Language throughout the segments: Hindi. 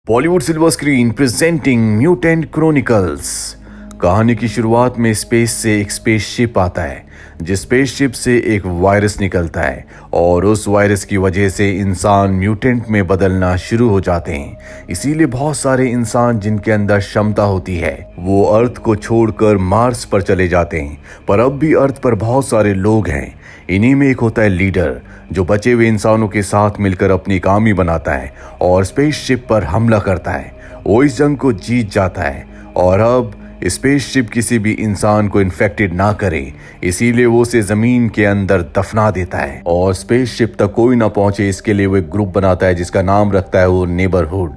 Bollywood silver screen presenting mutant chronicles. कहानी की शुरुआत में स्पेस से एक स्पेसशिप आता है, जिस स्पेसशिप से एक वायरस निकलता है और उस वायरस की वजह से इंसान म्यूटेंट में बदलना शुरू हो जाते हैं। इसीलिए बहुत सारे इंसान जिनके अंदर क्षमता होती है वो अर्थ को छोड़कर मार्स पर चले जाते हैं, पर अब भी अर्थ पर बहुत सारे लोग हैं। इन्हीं में एक होता है लीडर, जो बचे हुए इंसानों के साथ मिलकर अपनी एक आर्मी बनाता है और स्पेसशिप पर हमला करता है। वो इस जंग को जीत जाता है और अब स्पेसशिप किसी भी इंसान को इन्फेक्टेड ना करे, इसीलिए वो उसे जमीन के अंदर दफना देता है और स्पेसशिप तक कोई ना पहुंचे इसके लिए वो एक ग्रुप बनाता है जिसका नाम रखता है वो नेबरहुड।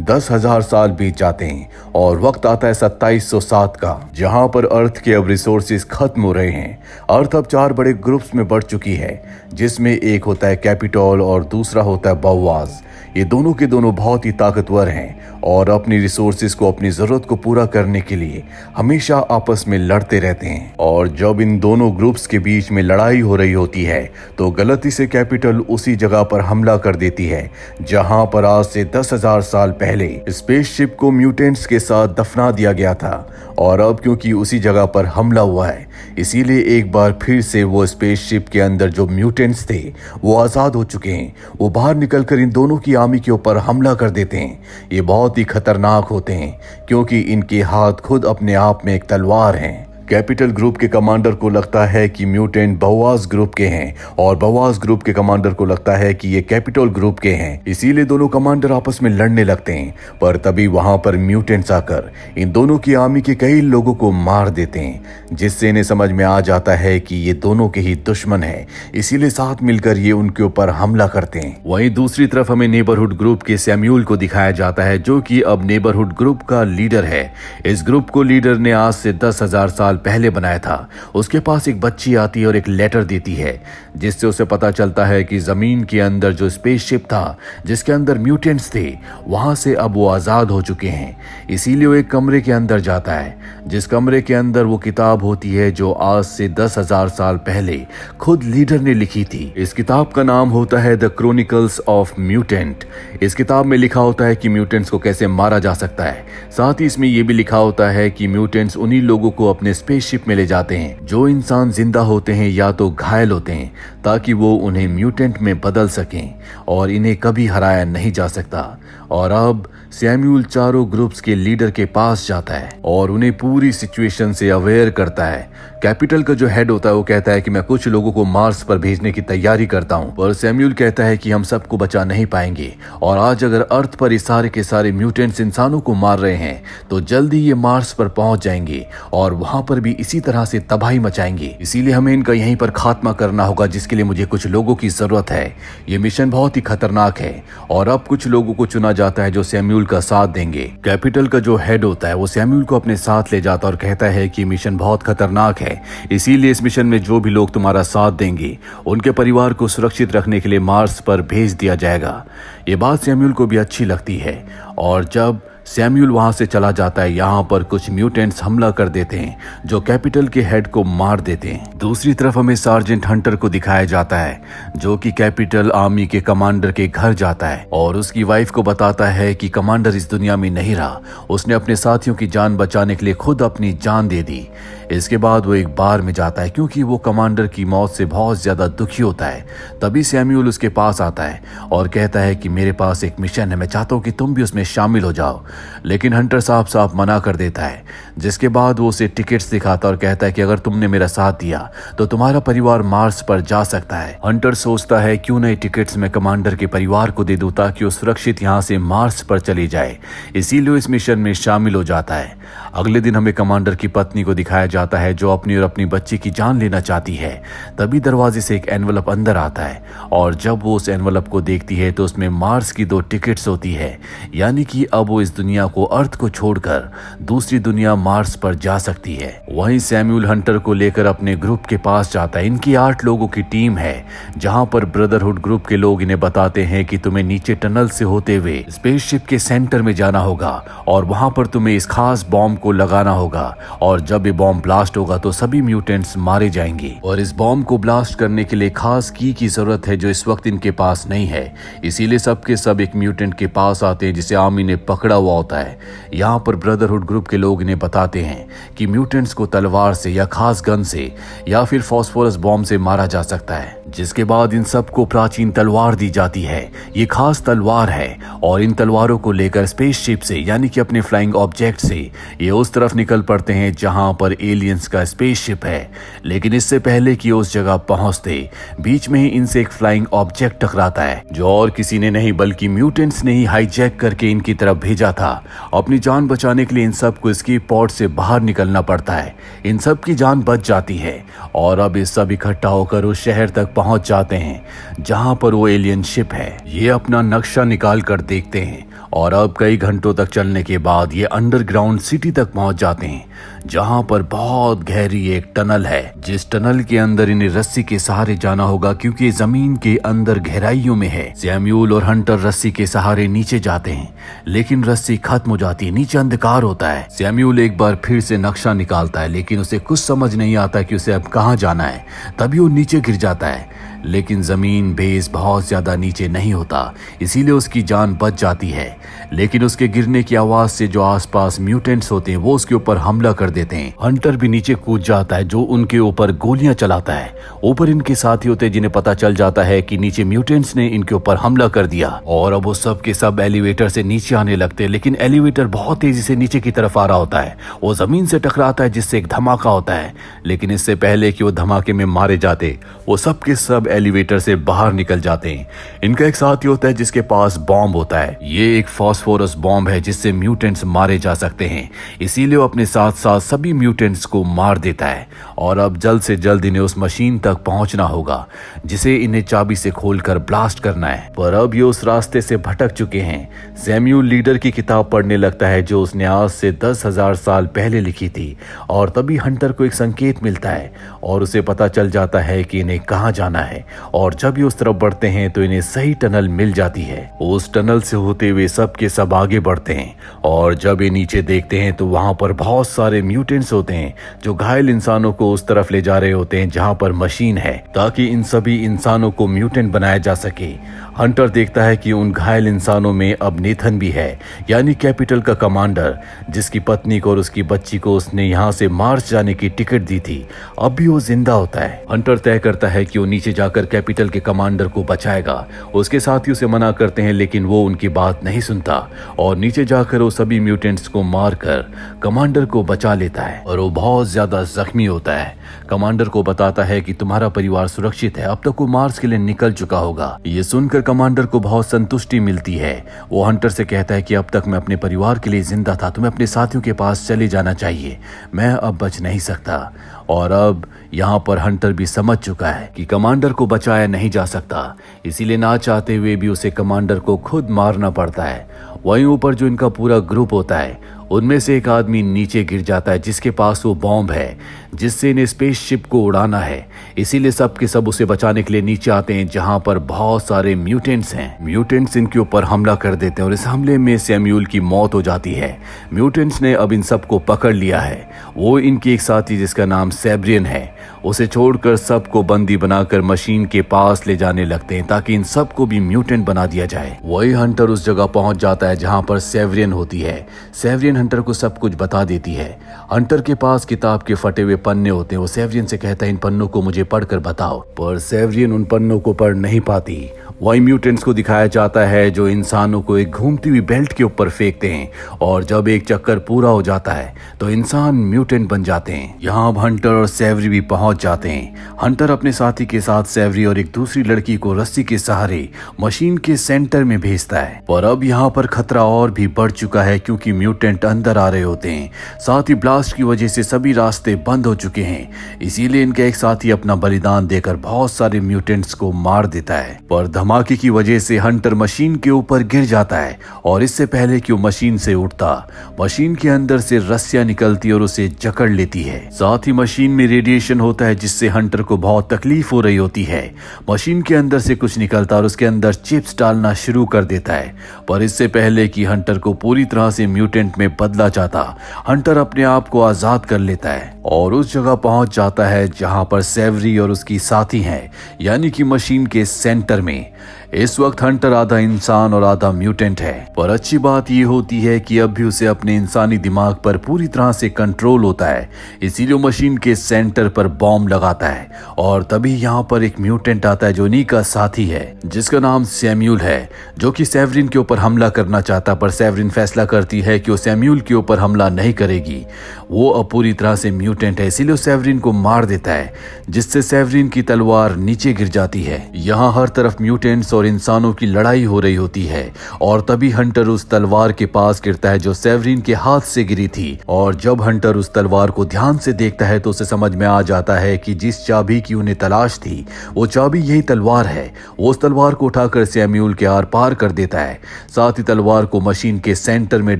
10,000 साल बीत जाते हैं और वक्त आता है 2707 का, जहां पर अर्थ के अब रिसोर्सेज खत्म हो रहे हैं। अर्थ अब 4 बड़े ग्रुप्स में बढ़ चुकी है, जिसमें एक होता है कैपिटोल और दूसरा होता है बवाज। ये दोनों के दोनों बहुत ही ताकतवर हैं और अपनी रिसोर्सेज को अपनी जरूरत को पूरा करने के लिए हमेशा आपस में लड़ते रहते हैं। और जब इन दोनों ग्रुप्स के बीच में लड़ाई हो रही होती है तो गलती से कैपिटल उसी जगह पर हमला कर देती है जहां पर आज से 10,000 साल पहले स्पेसशिप को म्यूटेंट्स के साथ दफना दिया गया था। और अब क्योंकि उसी जगह पर हमला हुआ है, इसीलिए एक बार फिर से वो स्पेसशिप के अंदर जो म्यूटेंट्स थे वो आजाद हो चुके हैं। वो बाहर निकलकर इन दोनों की आर्मी के ऊपर हमला कर देते हैं। ये बहुत ही खतरनाक होते हैं क्योंकि इनके हाथ खुद अपने आप में एक तलवार हैं। कैपिटल ग्रुप के कमांडर को लगता है कि म्यूटेंट बवाज ग्रुप के हैं और बवाज ग्रुप के कमांडर को लगता है कि ये कैपिटल ग्रुप के हैं। इसीलिए दोनों कमांडर आपस में लड़ने लगते हैं, पर तभी वहां पर म्यूटेंट्स आकर इन दोनों की आर्मी के कई लोगों को मार देते हैं, जिससे इन्हें समझ में आ जाता है कि ये दोनों के ही दुश्मन है। इसीलिए साथ मिलकर ये उनके ऊपर हमला करते हैं। वहीं दूसरी तरफ हमें नेबरहुड ग्रुप के सैम्यूल को दिखाया जाता है, जो कि अब नेबरहुड ग्रुप का लीडर है। इस ग्रुप को लीडर ने आज से 10,000 साल पहले बनाया था। उसके पास एक बच्ची आती है और एक लेटर देती है, जिससे उसे पता चलता है कि जमीन के अंदर जो स्पेसशिप था जिसके अंदर म्यूटेंट्स थे, वहां से अब वो आजाद हो चुके हैं। इसीलिए वो एक कमरे के अंदर जाता है, जिस कमरे के अंदर वो किताब होती है जो आज से 10,000 साल पहले खुद लीडर ने लिखी थी। इस किताब का नाम होता है द क्रॉनिकल्स ऑफ म्यूटेंट। इस किताब में लिखा होता है कि म्यूटेंट्स को कैसे मारा जा सकता है। साथ ही इसमें यह भी लिखा होता है कि म्यूटेंट्स उन्हीं लोगों को अपने स्पेसशिप में ले जाते हैं जो इंसान जिंदा होते हैं या तो घायल होते हैं, ताकि वो उन्हें म्यूटेंट में बदल सकें और इन्हें कभी हराया नहीं जा सकता। और अब सैम्यूल चारों ग्रुप्स के लीडर के पास जाता है और उन्हें पूरी सिचुएशन से अवेयर करता है। कैपिटल का जो हेड होता है वो कहता है कि मैं कुछ लोगों को मार्स पर भेजने की तैयारी करता हूं, पर सैम्यूल कहता है कि हम सबको बचा नहीं पाएंगे और आज अगर अर्थ पर ये सारे के सारे म्यूटेंट्स इंसानों को मार रहे हैं तो जल्दी ये मार्स पर पहुंच जाएंगे और वहां पर भी इसी तरह से तबाही मचाएंगे। इसीलिए हमें इनका यहीं पर खात्मा करना होगा, जिसके लिए मुझे कुछ लोगों की जरूरत है। ये मिशन बहुत ही खतरनाक है और अब कुछ लोगों को चुना जाता है जो सैम्यूल का साथ देंगे। कैपिटल का जो हेड होता है वो सैम्यूल को अपने साथ ले जाता और कहता है कि मिशन बहुत खतरनाक है, इसीलिए इस मिशन में जो भी लोग तुम्हारा साथ देंगे उनके परिवार को सुरक्षित रखने के लिए मार्स पर भेज दिया जाएगा। ये बात सैम्यूल को भी अच्छी लगती है और जब सैम्यूल वहां से चला जाता है, यहाँ पर कुछ म्यूटेंट्स हमला कर देते हैं जो कैपिटल के हेड को मार देते हैं। दूसरी तरफ हमें सार्जेंट हंटर को दिखाया जाता है, जो कि कैपिटल आर्मी के कमांडर के घर जाता है और उसकी वाइफ को बताता है कि कमांडर इस दुनिया में नहीं रहा, उसने अपने साथियों की जान बचाने के लिए खुद अपनी जान दे दी। इसके बाद वो एक बार में जाता है क्योंकि वो कमांडर की मौत से बहुत ज्यादा दुखी होता है। तभी सैम्यूल उसके पास आता है और कहता है कि मेरे पास एक मिशन है, मैं चाहता हूँ कि तुम भी उसमें शामिल हो जाओ। लेकिन हंटर साफ साफ मना कर देता है, जिसके बाद वो उसे टिकट्स दिखाता और कहता है कि अगर तुमने मेरा साथ दिया तो तुम्हारा परिवार मार्स पर जा सकता है। हंटर सोचता है क्यों नहीं टिकट्स मैं कमांडर के परिवार को दे दूं ताकि वो सुरक्षित यहाँ से मार्स पर चली जाए। इसीलिए इस मिशन में शामिल हो जाता है। अगले दिन हमें कमांडर की पत्नी को दिखाया जाता है जो अपनी और अपनी बच्ची की जान लेना चाहती है। तभी दरवाजे से एक एनवलप अंदर आता है और जब वो उस एनवलप को देखती है तो उसमें मार्स की 2 टिकट्स होती है, यानी कि अब वो इस दुनिया को, अर्थ को छोड़कर दूसरी दुनिया मार्स पर जा सकती है। वहीं सैम्यूल हंटर को लेकर अपने ग्रुप के पास जाता है। इनकी 8 लोगों की टीम है, जहां पर ब्रदरहुड ग्रुप के लोग इन्हें बताते हैं कि तुम्हें नीचे टनल से होते हुए स्पेसशिप के सेंटर में जाना होगा और वहां पर तुम्हें इस खास बॉम्ब को लगाना होगा, और जब ये बॉम्ब ब्लास्ट होगा तो सभी म्यूटेंट्स मारे जाएंगे। और इस बॉम्ब को ब्लास्ट करने के लिए खास की जरूरत है जो इस वक्त इनके पास नहीं है। इसीलिए सबके सब एक म्यूटेंट के पास आते हैं जिसे आर्मी ने पकड़ा हुआ होता है। यहाँ पर ब्रदरहुड ग्रुप के लोग इन्हें बताते हैं कि म्यूटेंट्स को तलवार से या खास गन से या फिर फास्फोरस बॉम्ब से मारा जा सकता है, जिसके बाद इन सबको प्राचीन तलवार दी जाती है। ये खास तलवार है और इन तलवारों को लेकर स्पेसशिप से यानी कि अपने फ्लाइंग ऑब्जेक्ट से ये उस तरफ निकल पड़ते हैं जहां पर एलियंस का स्पेसशिप है। लेकिन इससे पहले कि उस जगह पहुंचते बीच में ही इनसे एक फ्लाइंग ऑब्जेक्ट टकराता है जो और किसी ने नहीं बल्कि म्यूटेंट्स ने ही हाईजैक करके इनकी तरफ भेजा था। अपनी जान बचाने के लिए इन सबको एस्केप पॉड से बाहर निकलना पड़ता है। इन सब की जान बच जाती है और अब ये सब इकट्ठा होकर उस शहर तक पहुंच जाते हैं जहां पर वो एलियन शिप है। ये अपना नक्शा निकाल कर देखते हैं और अब कई घंटों तक चलने के बाद ये अंडरग्राउंड सिटी तक पहुंच जाते हैं जहां पर बहुत गहरी एक टनल है, जिस टनल के अंदर इन्हें रस्सी के सहारे जाना होगा क्योंकि जमीन के अंदर गहराइयों में है। सैम्यूल और हंटर रस्सी के सहारे नीचे जाते हैं लेकिन रस्सी खत्म हो जाती है, नीचे अंधकार होता है। सैम्यूल एक बार फिर से नक्शा निकालता है लेकिन उसे कुछ समझ नहीं आता कि उसे अब कहां जाना है। तभी वो नीचे गिर जाता है लेकिन जमीन बेस बहुत ज्यादा नीचे नहीं होता, इसीलिए उसकी जान बच जाती है। लेकिन उसके गिरने की आवाज से जो आसपास म्यूटेंट्स होते हैं वो उसके ऊपर हमला कर देते हैं। हंटर भी नीचे कूद जाता है जो उनके ऊपर गोलियां चलाता है। ऊपर इनके साथी होते हैं जिन्हें पता चल जाता है कि नीचे म्यूटेंट्स ने इनके ऊपर हमला कर दिया और अब वो सब के सब एलिवेटर से नीचे आने लगते हैं। लेकिन एलिवेटर बहुत तेजी से नीचे की तरफ आ रहा होता है, वो जमीन से टकराता है जिससे एक धमाका होता है। लेकिन इससे पहले कि वो धमाके में मारे जाते वो सब के सब एलिवेटर से बाहर निकल जाते हैं। इनका एक साथी होता है जिसके पास बॉम्ब होता है। ये एक फास्फोरस बॉम्ब है जिससे म्यूटेंट्स मारे जा सकते हैं, इसीलिए वो अपने साथ साथ सभी म्यूटेंट्स को मार देता है। और अब जल्द से जल्द इन्हें उस मशीन तक पहुंचना होगा जिसे इन्हें चाबी से खोलकर ब्लास्ट करना है। पर अब ये उस रास्ते से भटक चुके हैं। सैम्यूल लीडर की किताब पढ़ने लगता है जो उसने आज से 10,000 साल पहले लिखी थी और तभी हंटर को एक संकेत मिलता है और उसे पता चल जाता है कि इन्हें कहां जाना है। और जब ये उस तरफ बढ़ते हैं तो इन्हें सही टनल मिल जाती है। उस टनल से होते हुए सब के सब आगे बढ़ते हैं और जब ये नीचे देखते हैं तो वहां पर बहुत सारे म्यूटेंट्स होते हैं जो घायल इंसानों को उस तरफ ले जा रहे होते हैं जहां पर मशीन है ताकि इन सभी इंसानों को म्यूटेंट बनाया जा सके। हंटर देखता है कि उन घायल इंसानों में अब नेथन भी है, यानी कैपिटल का कमांडर जिसकी पत्नी को और उसकी बच्ची को उसने यहाँ से मार्च जाने की टिकट दी थी। अब भी वो जिंदा होता है। हंटर तय करता है कि वो नीचे जाकर कैपिटल के कमांडर को बचाएगा। उसके साथी उसे मना करते हैं लेकिन वो उनकी बात नहीं सुनता और नीचे जाकर वो सभी म्यूटेंट्स को मारकर कमांडर को बचा लेता है और वो बहुत ज्यादा जख्मी होता है। कमांडर को बताता है कि तुम्हारा परिवार सुरक्षित है, अब तक वो मार्स के लिए निकल चुका होगा। ये सुनकर कमांडर को बहुत संतुष्टि मिलती है। वो हंटर से कहता है कि अब तक मैं अपने परिवार के लिए जिंदा था, तुम्हें अपने साथियों के पास चले जाना चाहिए, मैं अब बच नहीं सकता। और अब यहाँ पर हंटर भी समझ चुका है कि कमांडर को बचाया नहीं जा सकता, इसीलिए ना चाहते हुए भी उसे कमांडर को खुद मारना पड़ता है। वहीं ऊपर जो इनका पूरा ग्रुप होता है उनमें से एक आदमी नीचे गिर जाता है जिसके पास वो बॉम्ब है जिससे इन्हें स्पेसशिप को उड़ाना है। इसीलिए सब के सब उसे बचाने के लिए नीचे आते हैं जहां पर बहुत सारे म्यूटेंट्स हैं। म्यूटेंट्स इनके ऊपर हमला कर देते हैं और इस हमले में सैम्यूल की मौत हो जाती है। म्यूटेंट्स ने अब इन सबको पकड़ लिया है। वो इनकी एक साथी जिसका नाम सेब्रियन है उसे छोड़कर सबको बंदी बनाकर मशीन के पास ले जाने लगते हैं ताकि इन सबको भी म्यूटेंट बना दिया जाए। वही हंटर उस जगह पहुंच जाता है जहां पर सेब्रियन होती है। सेब्रियन हंटर को सब कुछ बता देती है। हंटर के पास किताब के फटे हुए पन्ने होते हैं। वो सेब्रियन से कहता है इन पन्नों को मुझे पढ़कर बताओ, पर सेब्रियन उन पन्नों को पढ़ नहीं पाती। वही म्यूटेंट्स को दिखाया जाता है जो इंसानों को एक घूमती हुई बेल्ट के ऊपर फेंकते हैं और जब एक चक्कर पूरा हो जाता है तो इंसान म्यूटेंट बन जाते हैं। यहाँ अब हंटर और सेवरी भी पहुंच जाते हैं। हंटर अपने साथी के साथ सेवरी और एक दूसरी लड़की को रस्सी के सहारे मशीन के सेंटर में भेजता है। और अब यहाँ पर खतरा और भी बढ़ चुका है क्योंकि म्यूटेंट अंदर आ रहे होते हैं। साथ ही ब्लास्ट की वजह से सभी रास्ते बंद हो चुके हैं। इसीलिए इनका एक साथी अपना बलिदान देकर बहुत सारे म्यूटेंट्स को मार देता है। पर धमाके की वजह से हंटर मशीन के ऊपर गिर जाता है और इससे पहले कि वो मशीन से उठता, मशीन के अंदर से रस्सियां निकलती और उसे जकड़ लेती है। साथ ही मशीन में रेडिएशन होता है जिससे हंटर को बहुत तकलीफ हो रही होती है। मशीन के अंदर से कुछ निकलता और उसके अंदर चिप्स डालना शुरू कर देता है। पर इससे पहले कि हंटर को पूरी तरह से म्यूटेंट में बदला जाता, हंटर अपने आप को आजाद कर लेता है और उस जगह पहुंच जाता है जहां पर सेवरी और उसकी साथी हैं, यानी कि मशीन के सेंटर में। इस वक्त हंटर आधा इंसान और आधा म्यूटेंट है। पर अच्छी बात यह होती है कि अब भी उसे अपने इंसानी दिमाग पर पूरी तरह से कंट्रोल होता है। इसीलिए मशीन के सेंटर पर बॉम्ब लगाता है और तभी यहाँ पर एक म्यूटेंट आता है जो इन्हीं का साथी है, जिसका नाम सैम्यूल है, जो कि सेवरिन के ऊपर हमला करना चाहता। पर सेवरिन फैसला करती है कि वो सैम्यूल के ऊपर हमला नहीं करेगी। वो अब पूरी तरह से म्यूटेंट है, इसीलिए सेवरिन को मार देता है, जिससे सेवरिन की तलवार नीचे गिर जाती है। यहाँ हर तरफ म्यूटेंट्स और इंसानों की लड़ाई हो रही होती है और तभी हंटर उस तलवार के पास गिरता है जो सेवरिन के हाथ से गिरी थी। और जब हंटर उस तलवार को ध्यान से देखता है तो उसे समझ में आ जाता है कि जिस चाबी की उन्हें तलाश थी वो चाबी यही तलवार है। वो उस तलवार को उठाकर सैम्यूल के आर पार कर देता है। साथ ही तलवार को मशीन के सेंटर में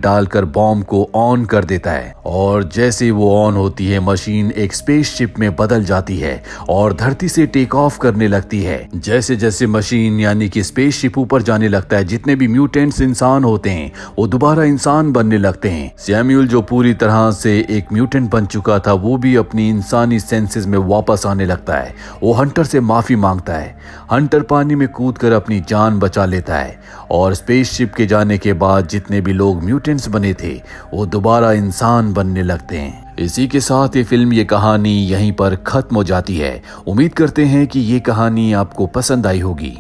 डालकर बॉम्ब को ऑन कर देता है और जैसे वो ऑन होती है मशीन एक स्पेसशिप में बदल जाती है और धरती से टेक ऑफ करने लगती है। जैसे जैसे मशीन यानी कि स्पेसशिप ऊपर जाने लगता है, जितने भी म्यूटेंट्स इंसान होते हैं वो दोबारा इंसान बनने लगते हैं। सैम्यूल जो पूरी तरह से एक म्यूटेंट बन चुका था वो भी अपनी इंसानी सेंसेस में वापस आने लगता है। वो हंटर से माफी मांगता है। हंटर पानी में कूदकर अपनी जान बचा लेता है और स्पेसशिप के जाने के बाद जितने भी लोग म्यूटेंट्स बने थे वो दोबारा इंसान बनने लगते हैं। इसी के साथ ये फिल्म, ये कहानी यहीं पर खत्म हो जाती है। उम्मीद करते हैं कि ये कहानी आपको पसंद आई होगी।